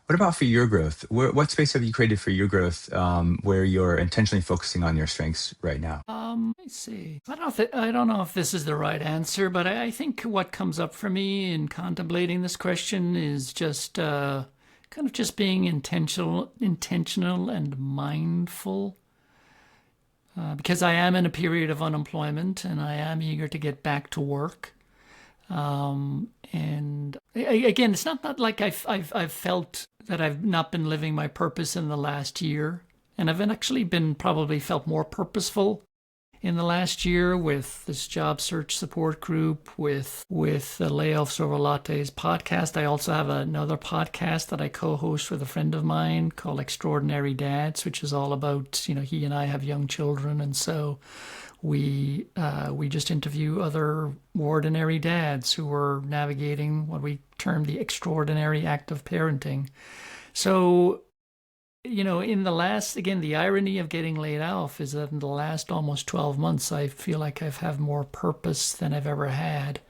What about for your growth? What space have you created for your growth where you're intentionally focusing on your strengths right now? Let me see. I don't know if this is the right answer, but I think what comes up for me in contemplating this question is just kind of just being intentional and mindful. Because I am in a period of unemployment and I am eager to get back to work. And again, it's not like I've felt that I've not been living my purpose in the last year. And I've actually been probably felt more purposeful in the last year with this job search support group, with the Layoffs over Lattes podcast. I also have another podcast that I co-host with a friend of mine called Extraordinary Dads, which is all about, he and I have young children, and so we just interview other ordinary dads who are navigating what we term the extraordinary act of parenting. So in the last, again, the irony of getting laid off is that in the last almost 12 months, I feel like I've had more purpose than I've ever had.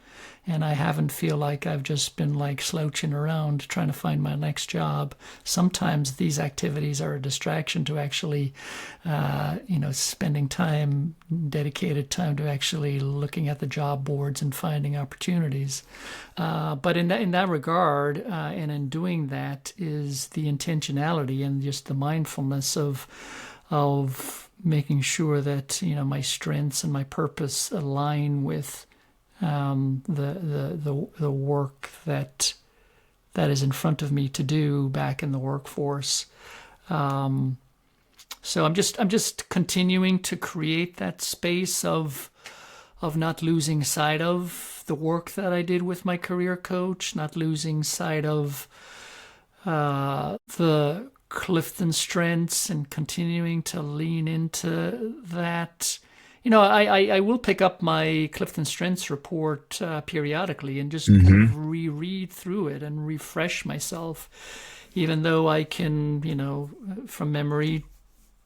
And I haven't feel like I've just been like slouching around trying to find my next job. Sometimes these activities are a distraction to actually, spending time, dedicated time to actually looking at the job boards and finding opportunities. But in that regard, and in doing that is the intentionality and just the mindfulness of making sure that my strengths and my purpose align with the work that is in front of me to do back in the workforce. So I'm just continuing to create that space of not losing sight of the work that I did with my career coach, not losing sight of the CliftonStrengths, and continuing to lean into that. I will pick up my CliftonStrengths report periodically and just kind Hmm. of reread through it and refresh myself, even though I can, from memory,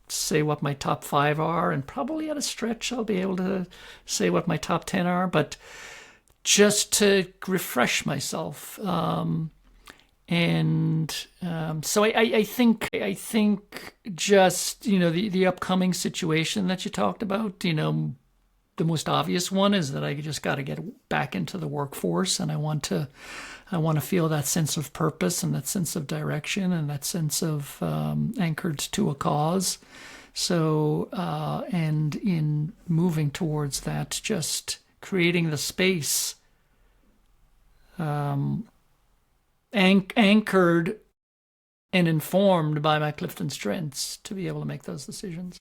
say what my top five are, and probably at a stretch I'll be able to say what my top 10 are, but just to refresh myself. So I think just the upcoming situation that you talked about, the most obvious one is that I just got to get back into the workforce, and I want to feel that sense of purpose and that sense of direction and that sense of anchored to a cause. So and in moving towards that, just creating the space anchored and informed by my CliftonStrengths to be able to make those decisions.